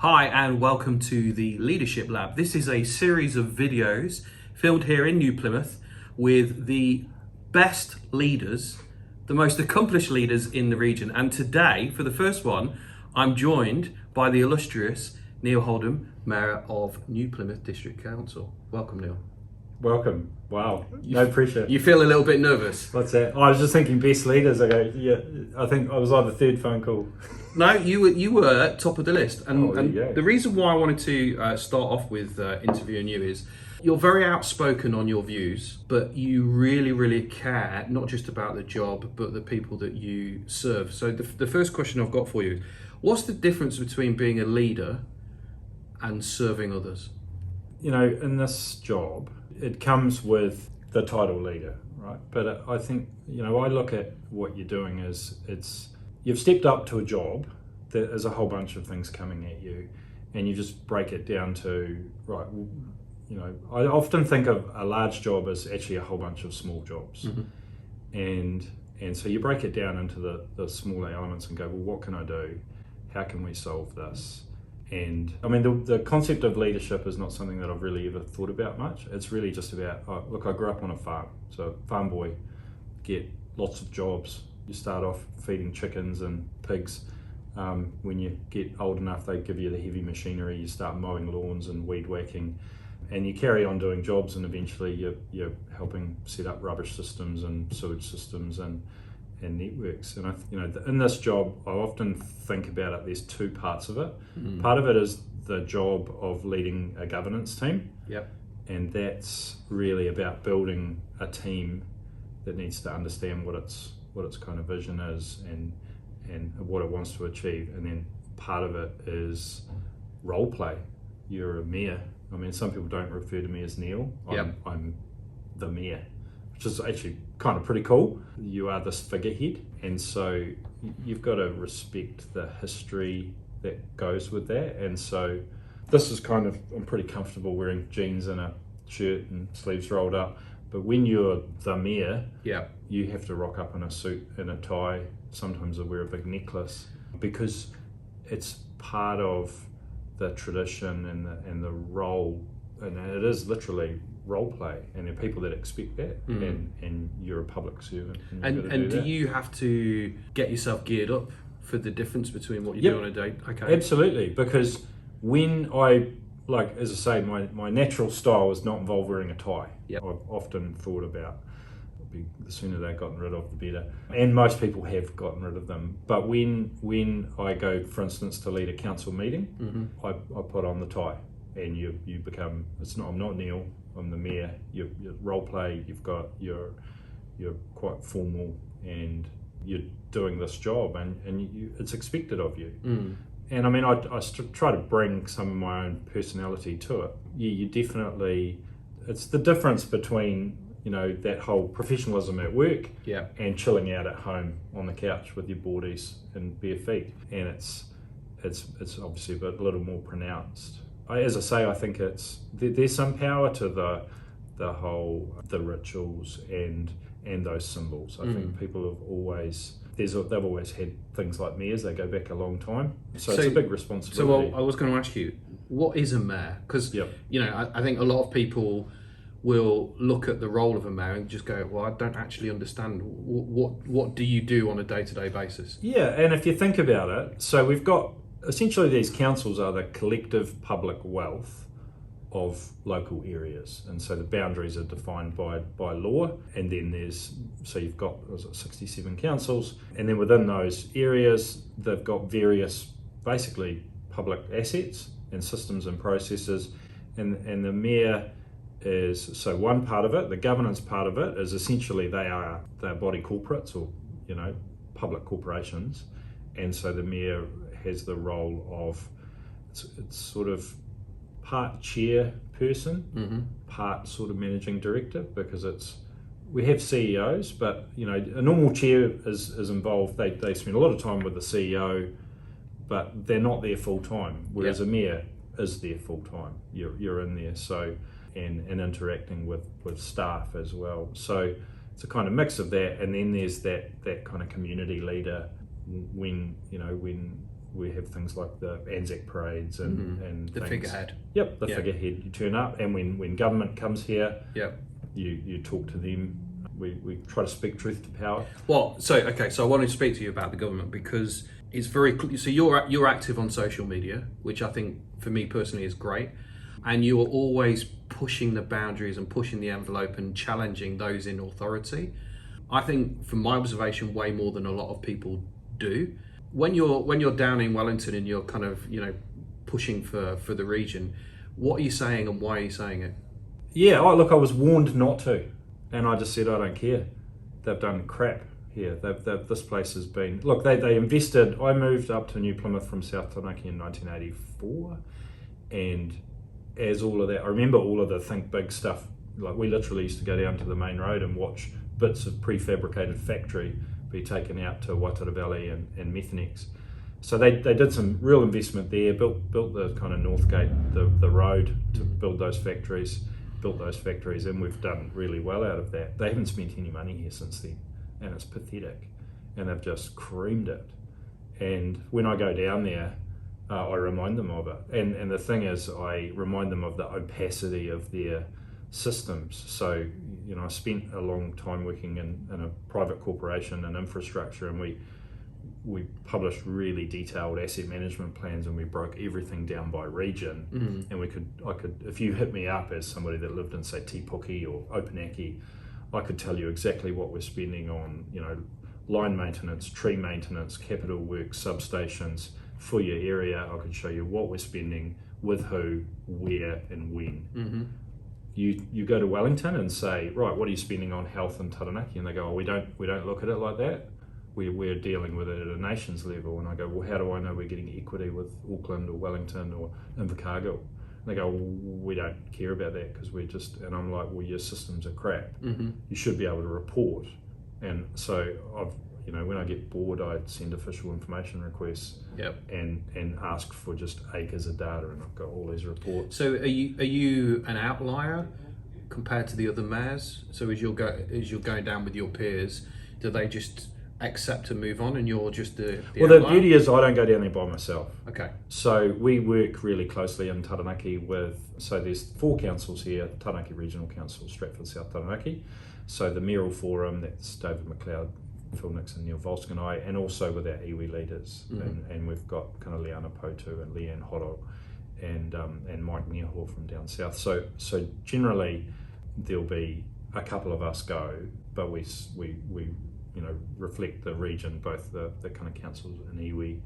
Hi and welcome to the Leadership Lab. This is a series of videos filmed here in New Plymouth with the best leaders, the most accomplished leaders in the region. And today, for the first one, I'm joined by the illustrious Neil Holdom, Mayor of New Plymouth District Council. Welcome, Neil. Welcome. Wow. No pressure. You feel a little bit nervous? What's that? I was just thinking best leaders. I go, yeah, I think I was on the third phone call. No, you were top of the list. And yeah. the reason why I wanted to start off with interviewing you is you're very outspoken on your views, but you really, really care not just about the job, but the people that you serve. So the first question I've got for you, what's the difference between being a leader and serving others? You know, in this job, it comes with the title leader, right? But I think, you know, I look at what you're doing as you've stepped up to a job. There's a whole bunch of things coming at you, and you just break it down to, right, you know, I often think of a large job as actually a whole bunch of small jobs. Mm-hmm. And so you break it down into the smaller elements and go, well, what can I do? How can we solve this? And I mean, the concept of leadership is not something that I've really ever thought about much. It's really just about, look, I grew up on a farm. So farm boy, get lots of jobs. You start off feeding chickens and pigs. When you get old enough, they give you the heavy machinery. You start mowing lawns and weed whacking. And you carry on doing jobs, and eventually you're helping set up rubbish systems and sewage systems and networks. And in this job, I often think about it, there's two parts of it. Mm. Part of it is the job of leading a governance team. Yep. And that's really about building a team that needs to understand what its kind of vision is and what it wants to achieve. And then part of it is role play. You're a mayor. I mean, some people don't refer to me as Neil. I'm the mayor, which is actually kind of pretty cool. You are this figurehead, and so you've got to respect the history that goes with that. And so this is kind of, I'm pretty comfortable wearing jeans and a shirt and sleeves rolled up, but when you're the mayor, you have to rock up in a suit and a tie. Sometimes I wear a big necklace because it's part of the tradition and the role, and it is literally role play, and there are people that expect that. And you're a public servant. And do you have to get yourself geared up for the difference between what you do on a day? Okay. Absolutely, because when I, like, as I say, my natural style is not involved wearing a tie. Yep. I've often thought about the sooner they've gotten rid of, the better. And most people have gotten rid of them. But when I go, for instance, to lead a council meeting, mm-hmm. I put on the tie, and you become, I'm not Neil, I'm the mayor. You role play, you're quite formal, and you're doing this job, and it's expected of you. Mm. And I mean, I try to bring some of my own personality to it. You definitely, it's the difference between, you know, that whole professionalism at work and chilling out at home on the couch with your boardies and bare feet. And it's obviously a little more pronounced. As I say, I think there's some power to the rituals and those symbols. I think people have they've always had things like mayors. They go back a long time, so it's a big responsibility. So I was going to ask you, what is a mayor? Because you know, I think a lot of people will look at the role of a mayor and just go, well, I don't actually understand. What do you do on a day-to-day basis? Yeah, and if you think about it, so we've got, essentially these councils are the collective public wealth of local areas, and so the boundaries are defined by law, and then you've got 67 councils, and then within those areas they've got various basically public assets and systems and processes, and the mayor is, so one part of it, the governance part of it, is essentially they're body corporates, or, you know, public corporations, and so the mayor has the role of, it's sort of part chairperson, mm-hmm. part sort of managing director, because we have CEOs, but, you know, a normal chair is involved. They spend a lot of time with the CEO, but they're not there full time, whereas a mayor is there full time. You're in there, so and interacting with staff as well. So it's a kind of mix of that, and then there's that kind of community leader when we have things like the Anzac parades and the things. figurehead. Yep, the figurehead. You turn up, and when government comes here, Yep. you talk to them. We try to speak truth to power. Well, so I wanted to speak to you about the government because it's so you're active on social media, which I think for me personally is great, and you are always pushing the boundaries and pushing the envelope and challenging those in authority. I think, from my observation, way more than a lot of people do. When you're down in Wellington and you're kind of pushing for the region, what are you saying and why are you saying it? Yeah, I was warned not to, and I just said I don't care. They've done crap here. This place has been... Look, they invested... I moved up to New Plymouth from South Taranaki in 1984, and as all of that... I remember all of the think big stuff. Like, we literally used to go down to the main road and watch bits of prefabricated factory be taken out to Waitara Valley and Methanex. So they did some real investment there, built the kind of North Gate, the road to build those factories, and we've done really well out of that. They haven't spent any money here since then, and it's pathetic, and they've just creamed it. And when I go down there, I remind them of it. And the thing is, I remind them of the opacity of their systems. So, I spent a long time working in a private corporation and infrastructure, and we published really detailed asset management plans, and we broke everything down by region. And I could, if you hit me up as somebody that lived in, say, Te Puke or Opanaki, I could tell you exactly what we're spending on, line maintenance, tree maintenance, capital works, substations for your area. I could show you what we're spending, with who, where, and when. You go to Wellington and say, right, what are you spending on health in Taranaki? And they go, we don't look at it like that. We're dealing with it at a nation's level. And I go, well, how do I know we're getting equity with Auckland or Wellington or Invercargill? And they go, well, we don't care about that because we're just... And I'm like, well, your systems are crap. You should be able to report. And so when I get bored, I send official information requests and ask for just acres of data, and I've got all these reports. So are you an outlier compared to the other mayors? So as you're going down with your peers, do they just accept and move on, and you're just the outlier? The beauty is I don't go down there by myself. Okay. So we work really closely in Taranaki so there's 4 councils here: Taranaki Regional Council, Stratford South Taranaki. So the Mayoral Forum, that's David McLeod, Phil Nixon, Neil Holdom and I, and also with our iwi leaders. And we've got kind of Liana Potu and Leanne Horo and Mike Neho from down south. So generally there'll be a couple of us go, but we reflect the region, both the kind of councils and iwi.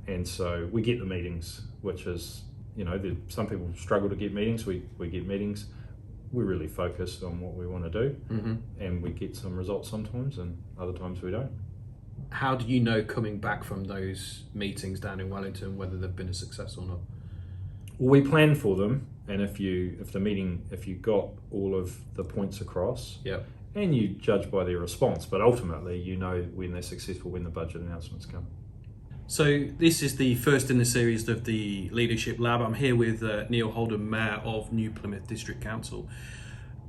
And so we get the meetings, which is, some people struggle to get meetings. We get meetings. We're really focused on what we want to do, and we get some results sometimes, and other times we don't. How do you know, coming back from those meetings down in Wellington, whether they've been a success or not? Well, we plan for them, and if you got all of the points across, and you judge by their response, but ultimately you know when they're successful when the budget announcements come. So this is the first in the series of the Leadership Lab. I'm here with Neil Holdom, Mayor of New Plymouth District Council.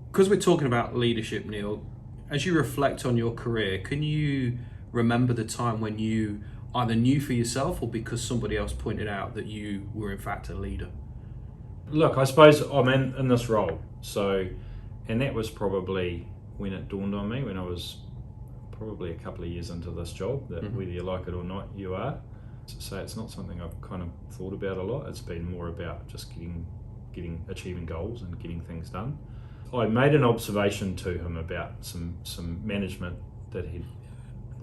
Because we're talking about leadership, Neil, as you reflect on your career, can you remember the time when you either knew for yourself or because somebody else pointed out that you were in fact a leader? Look, I suppose I'm in this role. And that was probably when it dawned on me, when I was probably a couple of years into this job, that whether you like it or not, you are. So it's not something I've kind of thought about a lot. It's been more about just achieving goals and getting things done. I made an observation to him about some management that he'd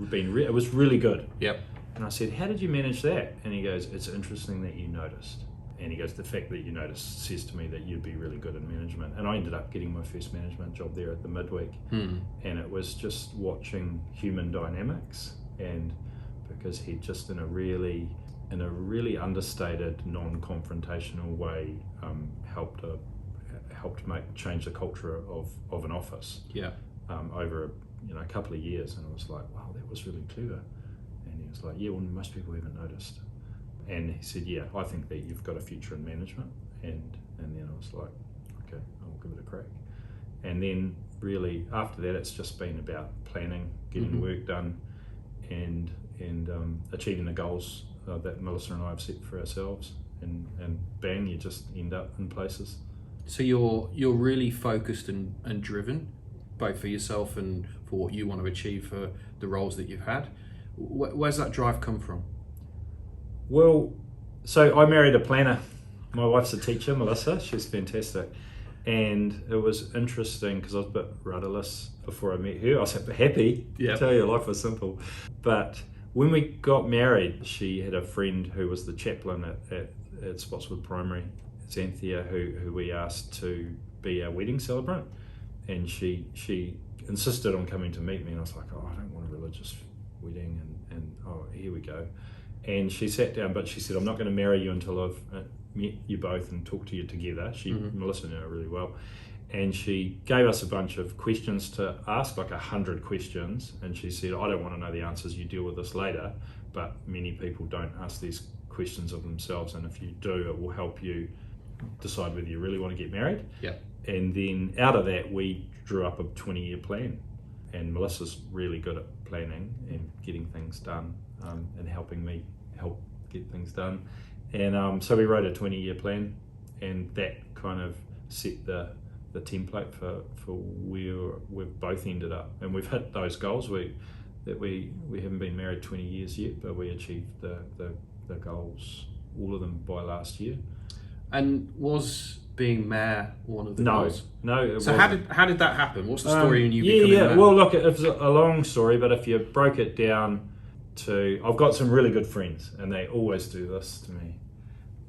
been, it was really good. And I said, how did you manage that? And he goes, it's interesting that you noticed. And he goes, the fact that you noticed says to me that you'd be really good in management. And I ended up getting my first management job there at the midweek. And it was just watching human dynamics, and because he'd just in a really understated, non-confrontational way helped change the culture of an office over a couple of years. And I was like, wow, that was really clever. And he was like, yeah, well, most people haven't noticed. And he said, yeah, I think that you've got a future in management. And then I was like, okay, I'll give it a crack. And then really after that, it's just been about planning, getting work done, and achieving the goals that Melissa and I have set for ourselves, and bang, you just end up in places. So you're really focused and driven, both for yourself and for what you want to achieve for the roles that you've had. Where's that drive come from? Well, so I married a planner. My wife's a teacher, Melissa. She's fantastic. And it was interesting because I was a bit rudderless before I met her. I was happy. Yeah. I tell you, life was simple. But when we got married, she had a friend who was the chaplain at Spotswood Primary, Xanthia, who we asked to be our wedding celebrant. And she insisted on coming to meet me. And I was like, oh, I don't want a religious wedding. And oh, here we go. And she sat down, but she said, I'm not going to marry you until I've met you both and talked to you together. Melissa knew her really well. And she gave us a bunch of questions to ask, like 100 questions. And she said, I don't want to know the answers, you deal with this later. But many people don't ask these questions of themselves. And if you do, it will help you decide whether you really want to get married. Yeah. And then out of that, we drew up a 20-year plan. And Melissa's really good at planning and getting things done, and helping me help get things done. And so we wrote a 20-year plan, and that kind of set the template for where we've both ended up. And we've hit those goals. We haven't been married 20 years yet, but we achieved the goals, all of them, by last year. And was being mayor one of the goals? No. So how did that happen? What's the story in you becoming mayor? Well, look, it's a long story, but if you broke it down to, I've got some really good friends, and they always do this to me.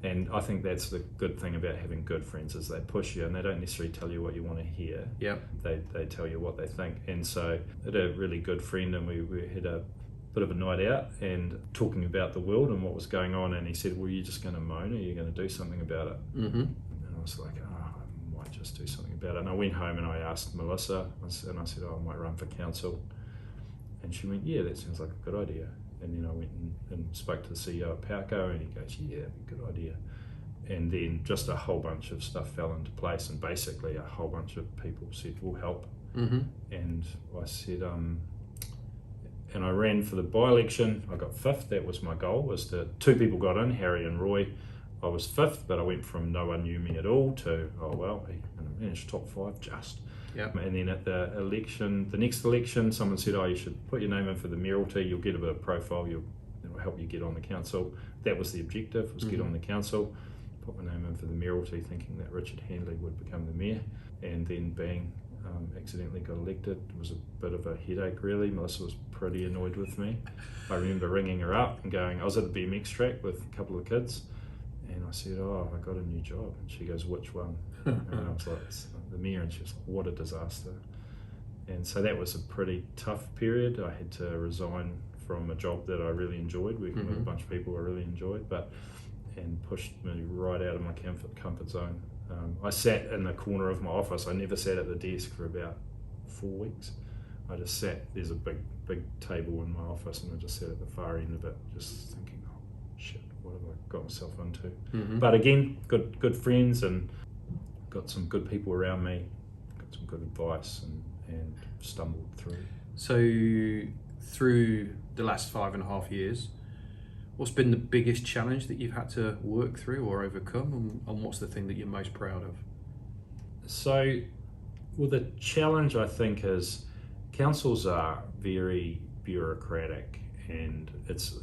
And I think that's the good thing about having good friends, is they push you and they don't necessarily tell you what you want to hear. Yeah. They tell you what they think. And so I had a really good friend, and we had a bit of a night out and talking about the world and what was going on. And he said, well, you're just going to moan, or you're going to do something about it? Mm-hmm. And I was like, I might just do something about it. And I went home and I asked Melissa, and I said, I might run for council. And she went, yeah, that sounds like a good idea. And then I went and spoke to the CEO at Powerco, and he goes, yeah, good idea. And then just a whole bunch of stuff fell into place, and basically a whole bunch of people said, we'll help. Mm-hmm. And I said, and I ran for the by-election. I got 5th. That was my goal, two people got in, Harry and Roy. I was 5th, but I went from no one knew me at all to, oh well, I managed top 5 just. Yep. And then at the next election, someone said, oh, you should put your name in for the mayoralty, you'll get a bit of profile, it'll help you get on the council. That was the objective, was get on the council. Put my name in for the mayoralty, thinking that Richard Handley would become the mayor, and then accidentally got elected. It was a bit of a headache, really. Melissa was pretty annoyed with me. I remember ringing her up and going, I was at a BMX track with a couple of kids, and I said, oh, I got a new job. And she goes, which one? And I was like, it's the mayor. And she was like, what a disaster. And so that was a pretty tough period. I had to resign from a job that I really enjoyed, working with a bunch of people I really enjoyed, and pushed me right out of my comfort zone. I sat in the corner of my office. I never sat at the desk for about 4 weeks. I just sat, there's a big table in my office, and I just sat at the far end of it, just thinking, oh shit, what have I got myself into? Mm-hmm. But again, good friends, and got some good people around me, got some good advice, and stumbled through. So through the last 5.5 years, what's been the biggest challenge that you've had to work through or overcome, and what's the thing that you're most proud of? So, well, the challenge, I think, is councils are very bureaucratic, and it's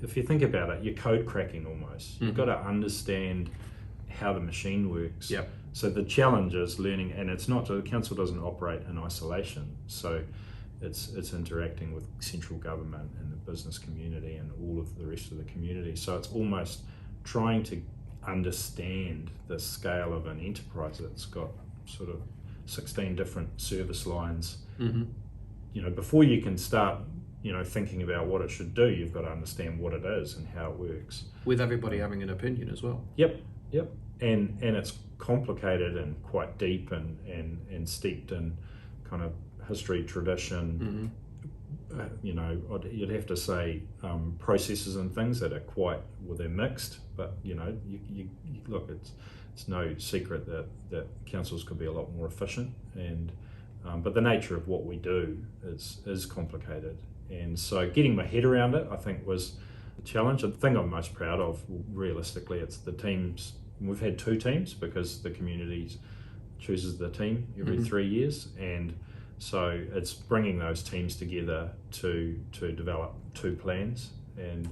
if you think about it, you're code cracking almost. Mm-hmm. You've got to understand how the machine works. Yep. So the challenge is learning, and it's not, the council doesn't operate in isolation. So it's interacting with central government and the business community and all of the rest of the community. So it's almost trying to understand the scale of an enterprise that's got sort of 16 different service lines. Mm-hmm. You know, before you can start, thinking about what it should do, you've got to understand what it is and how it works. With everybody having an opinion as well. Yep. And it's complicated and quite deep and steeped in kind of history, tradition. Mm-hmm. You'd have to say processes and things that are they're mixed, but you look, it's no secret that councils could be a lot more efficient, and but the nature of what we do is complicated, and so getting my head around it, I think, was challenge. The thing I'm most proud of, realistically, it's the teams. We've had 2 teams because the community chooses the team every 3 years, and so it's bringing those teams together to develop 2 plans, and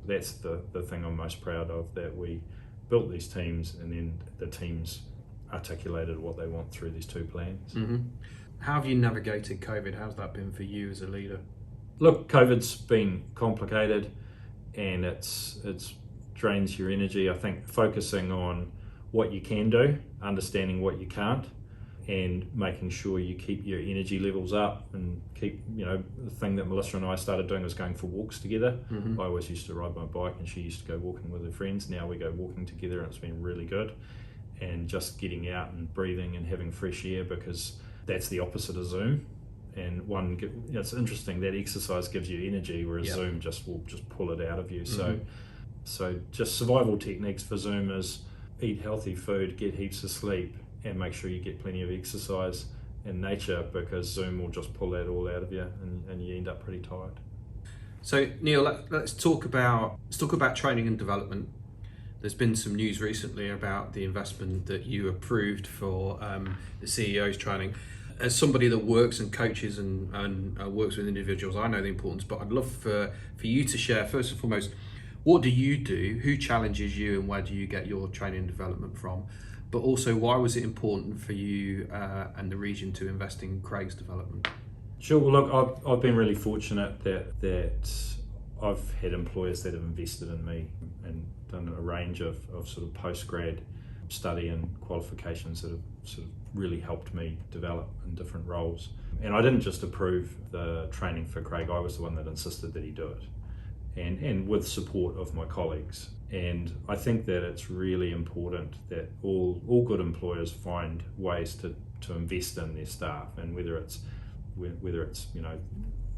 that's the thing I'm most proud of, that we built these teams and then the teams articulated what they want through these 2 plans. How have you navigated COVID? How's that been for you as a leader? Look, COVID's been complicated and it's drains your energy. I think focusing on what you can do, understanding what you can't, and making sure you keep your energy levels up and keep, the thing that Melissa and I started doing was going for walks together. I always used to ride my bike and she used to go walking with her friends. Now we go walking together and it's been really good. And just getting out and breathing and having fresh air, because that's the opposite of Zoom. And it's interesting that exercise gives you energy, whereas Zoom will just pull it out of you. So just survival techniques for Zoom is eat healthy food, get heaps of sleep, and make sure you get plenty of exercise in nature, because Zoom will just pull that all out of you and you end up pretty tired. So Neil, let's talk about training and development. There's been some news recently about the investment that you approved for the CEO's training. As somebody that works and coaches and works with individuals, I know the importance, but I'd love for you to share, first and foremost, what do you do, who challenges you, and where do you get your training and development from? But also, why was it important for you and the region to invest in Craig's development? Sure. Well, look, I've been really fortunate that I've had employers that have invested in me and done a range of sort of post-grad study and qualifications that have sort of really helped me develop in different roles. And I didn't just approve the training for Craig, I was the one that insisted that he do it, and with support of my colleagues. And I think that it's really important that all good employers find ways to invest in their staff, and whether it's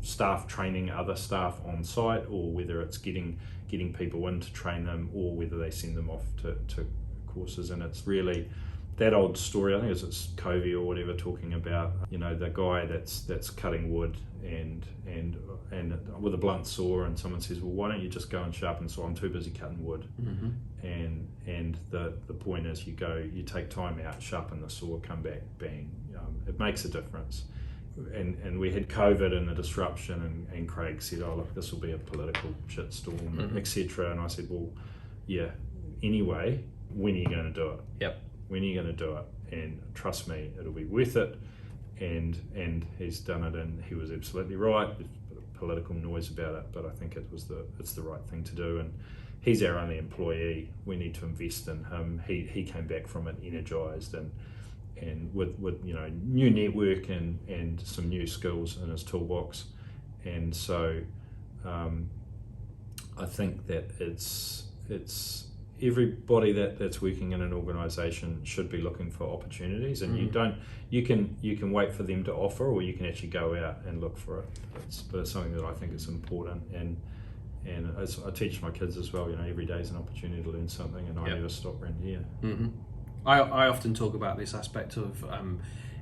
staff training other staff on site, or whether it's getting people in to train them, or whether they send them off to courses. And it's really that old story, I think it's Covey or whatever, talking about the guy that's cutting wood and with a blunt saw, and someone says, well, why don't you just go and sharpen saw? I'm too busy cutting wood. And the point is, you take time out, sharpen the saw, come back, bang. It makes a difference. And we had COVID and the disruption, and Craig said, oh look, this will be a political shitstorm, etc. And I said, well, yeah, anyway, when are you going to do it? When are you going to do it? And trust me, it'll be worth it. And he's done it, and he was absolutely right. There's a bit of political noise about it, but I think it's the right thing to do. And he's our only employee. We need to invest in him. He came back from it energized and with new network and some new skills in his toolbox. And so I think that it's everybody that's working in an organisation should be looking for opportunities, and you can wait for them to offer, or you can actually go out and look for it. But it's something that I think is important, and as I teach my kids as well, every day is an opportunity to learn something, and I never stop around here. I often talk about this aspect of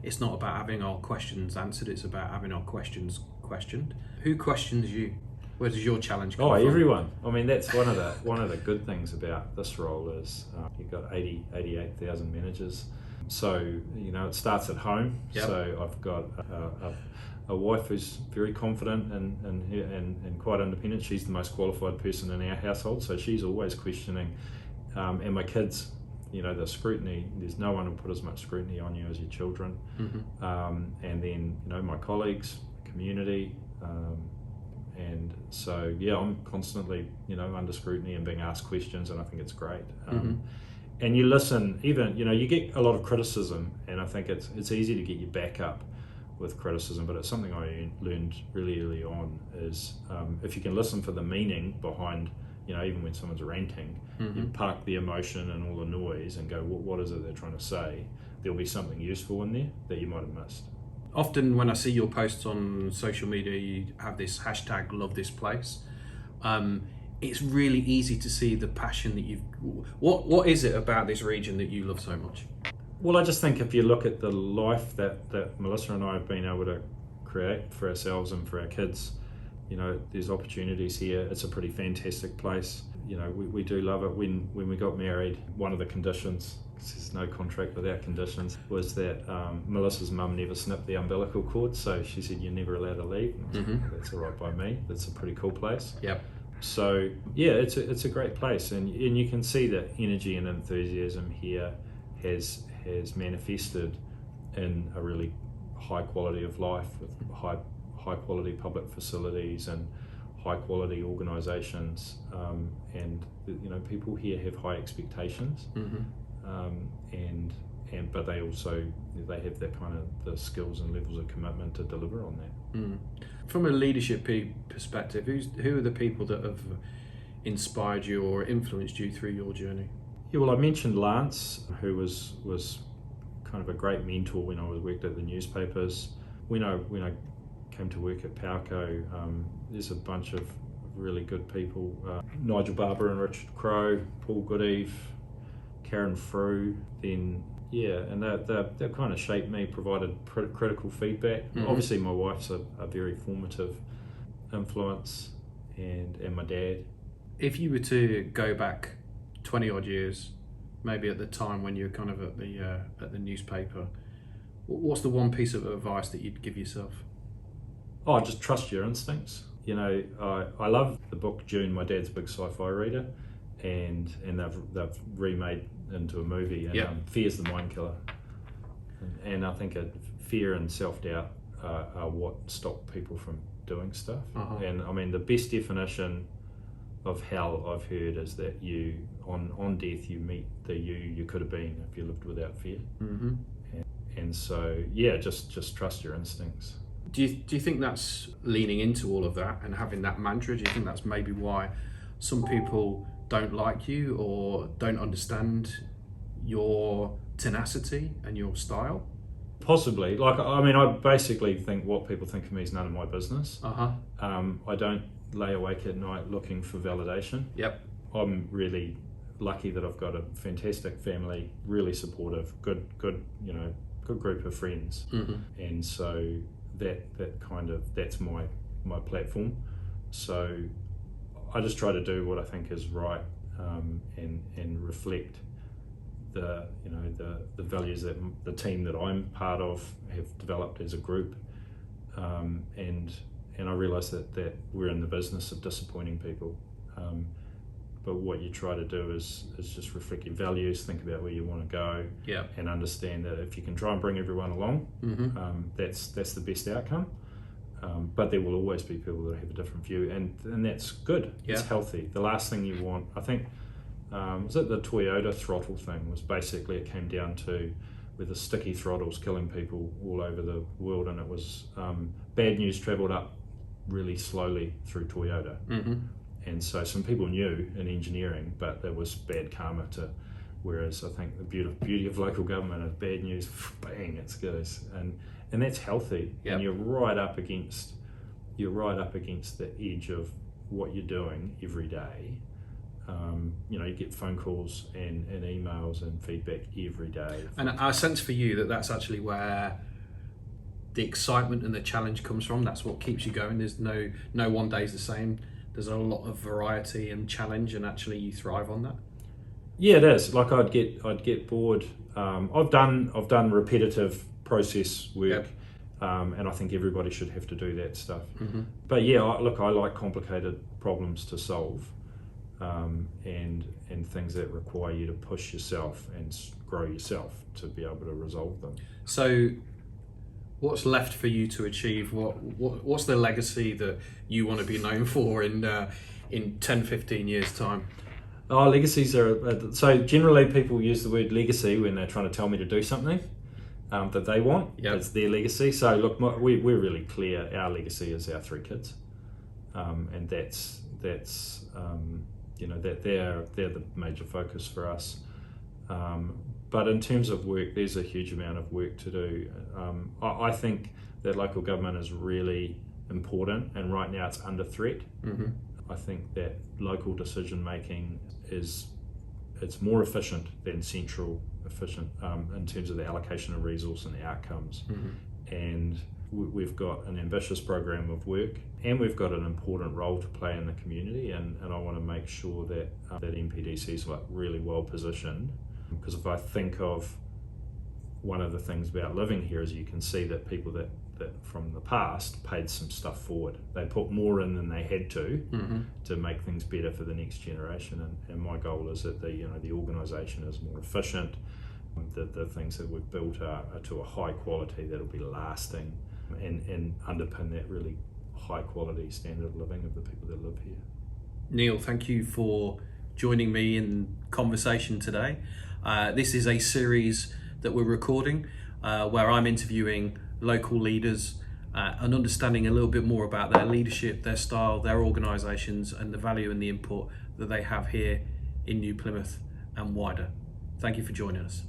it's not about having our questions answered, it's about having our questions questioned. Who questions you? Where does your challenge come from? Everyone. I mean, that's one of the good things about this role is you've got 88,000 managers. So, it starts at home. So I've got a wife who's very confident and quite independent. She's the most qualified person in our household, so she's always questioning. And my kids, the scrutiny, there's no one who put as much scrutiny on you as your children. And then, my colleagues, community, and so I'm constantly under scrutiny and being asked questions, and I think it's great. And you listen, even you get a lot of criticism, and I think it's easy to get your back up with criticism, but it's something I learned really early on is if you can listen for the meaning behind, even when someone's ranting, you park the emotion and all the noise and go, what is it they're trying to say? There'll be something useful in there that you might have missed. Often when I see your posts on social media, you have this hashtag love this place. It's really easy to see the passion that you've... What is it about this region that you love so much? Well, I just think if you look at the life that Melissa and I have been able to create for ourselves and for our kids, there's opportunities here. It's a pretty fantastic place. We do love it. When we got married, one of the conditions, there's no contract without conditions, was that Melissa's mum never snipped the umbilical cord, so she said you're never allowed to leave. That's all right by me. That's a pretty cool place. Yep. So yeah, it's a great place, and you can see that energy and enthusiasm here has manifested in a really high quality of life, with high quality public facilities and high quality organisations, and people here have high expectations, but they have that kind of the skills and levels of commitment to deliver on that. From a leadership perspective, who are the people that have inspired you or influenced you through your journey? Yeah, well, I mentioned Lance, who was kind of a great mentor when I worked at the newspapers. When I came to work at Powerco, there's a bunch of really good people. Nigel Barber and Richard Crowe, Paul Goodeve, Karen Frew, then and they kind of shaped me, provided critical feedback. Obviously my wife's a very formative influence, and my dad. If you were to go back 20 odd years, maybe at the time when you were kind of at the newspaper, what's the one piece of advice that you'd give yourself? Oh, just trust your instincts. I love the book Dune. My dad's a big sci-fi reader, and they've remade into a movie. And Fear's the mind killer, and I think fear and self-doubt are what stop people from doing stuff. And I mean, the best definition of hell I've heard is that you on death you meet the you could have been if you lived without fear. And so just trust your instincts. Do you think that's leaning into all of that and having that mantra? Do you think that's maybe why some people don't like you or don't understand your tenacity and your style? Possibly. I basically think what people think of me is none of my business. I don't lay awake at night looking for validation. Yep. I'm really lucky that I've got a fantastic family, really supportive, good group of friends, and so that's my platform. So I just try to do what I think is right, and reflect the values that the team that I'm part of have developed as a group, and I realise that we're in the business of disappointing people, but what you try to do is just reflect your values, think about where you want to go, and understand that if you can try and bring everyone along, that's the best outcome. But there will always be people that have a different view, and that's good. It's healthy. The last thing you want, I think, was it the Toyota throttle thing? Was basically it came down to with the sticky throttles killing people all over the world, and it was bad news travelled up really slowly through Toyota. And so some people knew in engineering, but there was bad karma to. Whereas I think the beauty of local government is bad news, bang, it goes, and that's healthy. And you're right up against the edge of what you're doing every day. You get phone calls and emails and feedback every day. And I sense for you that's actually where the excitement and the challenge comes from. That's what keeps you going. There's no one day's the same. There's a lot of variety and challenge, and actually you thrive on that. Yeah, it is. Like I'd get bored. I've done repetitive process work, and I think everybody should have to do that stuff. But I like complicated problems to solve, and things that require you to push yourself and grow yourself to be able to resolve them. So, what's left for you to achieve? What's the legacy that you want to be known for in 10, 15 years' time? Oh, legacies are... So generally people use the word legacy when they're trying to tell me to do something that they want. It's their legacy. So look, we're really clear. Our legacy is our 3 kids. And that's that they're the major focus for us. But in terms of work, there's a huge amount of work to do. I think that local government is really important, and right now it's under threat. I think that local decision making it's more efficient than central efficient in terms of the allocation of resource and the outcomes. And we've got an ambitious program of work, and we've got an important role to play in the community, and I want to make sure that that NPDC is like really well positioned, because if I think of one of the things about living here is you can see that people that from the past paid some stuff forward. They put more in than they had to make things better for the next generation, and my goal is that the organisation is more efficient, the things that we've built are to a high quality that'll be lasting and underpin that really high quality standard of living of the people that live here. Neil, thank you for joining me in conversation today. This is a series that we're recording where I'm interviewing local leaders and understanding a little bit more about their leadership, their style, their organisations, and the value and the input that they have here in New Plymouth and wider. Thank you for joining us.